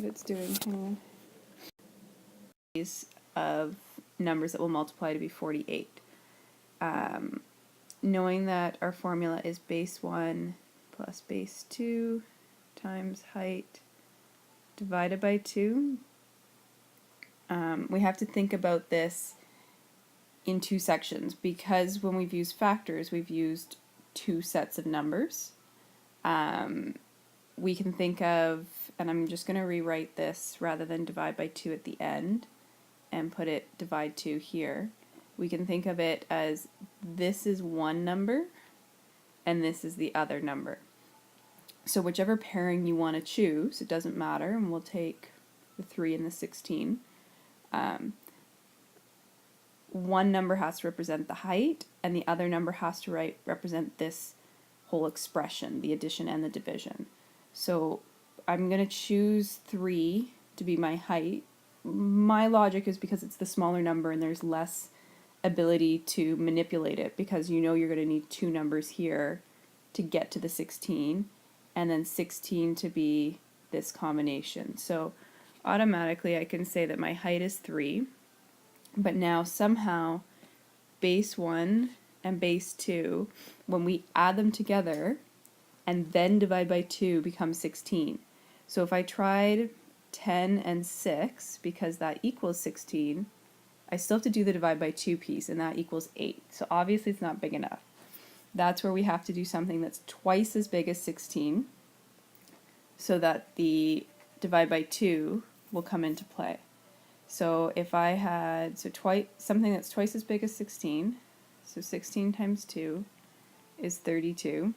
it's doing. Hang on. Of numbers that will multiply to be 48. Knowing that our formula is base 1 plus base 2 times height divided by 2, we have to think about this in two sections, because when we've used factors, we've used two sets of numbers. We can think of, and I'm just going to rewrite this rather than divide by 2 at the end and put it divide 2 here. We can think of it as this is one number and this is the other number. So whichever pairing you want to choose, it doesn't matter, and we'll take the 3 and the 16. One number has to represent the height, and the other number has to represent this whole expression, the addition and the division. So I'm going to choose 3 to be my height. My logic is because it's the smaller number and there's less ability to manipulate it, because you know you're going to need two numbers here to get to the 16, and then 16 to be this combination. So automatically I can say that my height is 3, but now somehow base 1 and base 2, when we add them together and then divide by 2, become 16. So if I tried 10 and 6, because that equals 16, I still have to do the divide by 2 piece, and that equals 8. So obviously it's not big enough. That's where we have to do something that's twice as big as 16, so that the divide by 2 will come into play. So if I had something that's twice as big as 16, so 16 times 2 is 32.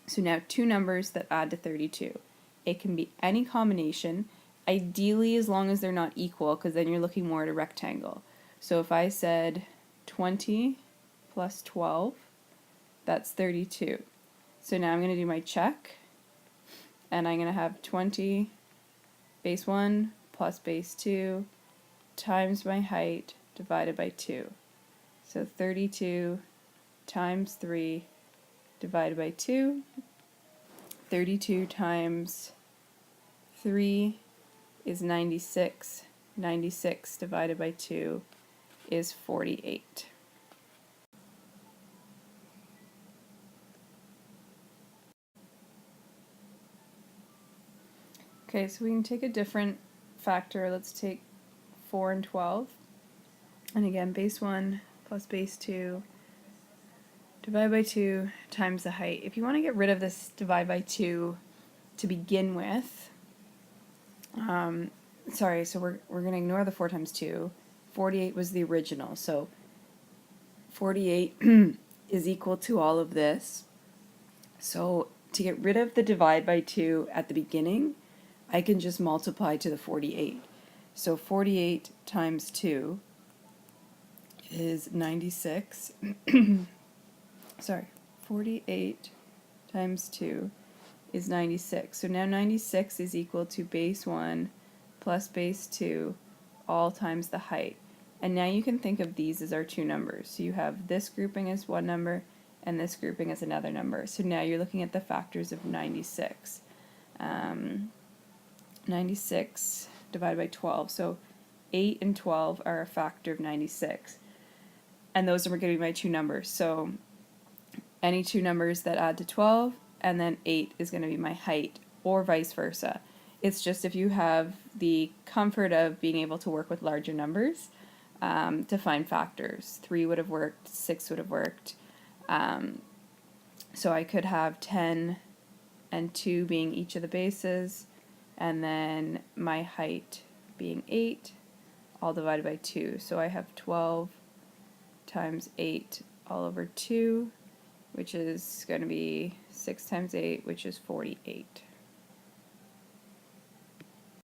So now two numbers that add to 32. It can be any combination, ideally as long as they're not equal, because then you're looking more at a rectangle. So if I said 20 plus 12, that's 32. So now I'm going to do my check, and I'm going to have 20 base 1 plus base 2 times my height divided by 2. So 32 times 3 divided by 2. 32 times 3 is 96. 96 divided by 2 is 48. Okay, so we can take a different factor. Let's take 4 and 12. And again, base 1 plus base 2 divide by 2 times the height. If you want to get rid of this divide by 2 to begin with, sorry, so we're going to ignore the 4 times 2. 48 was the original, so 48 is equal to all of this. So to get rid of the divide by 2 at the beginning, I can just multiply to the 48. So 48 times 2 is 96. Sorry, 48 times 2 is 96. So now 96 is equal to base 1 plus base 2 all times the height. And now you can think of these as our two numbers. So you have this grouping as one number and this grouping as another number. So now you're looking at the factors of 96. 96 divided by 12. So 8 and 12 are a factor of 96. And those are going to be my two numbers. So any two numbers that add to 12, and then 8 is going to be my height, or vice versa. It's just if you have the comfort of being able to work with larger numbers to find factors. 3 would have worked, 6 would have worked. So I could have 10 and 2 being each of the bases, and then my height being 8, all divided by 2. So I have 12 times 8 all over 2, which is going to be 6 times 8, which is 48.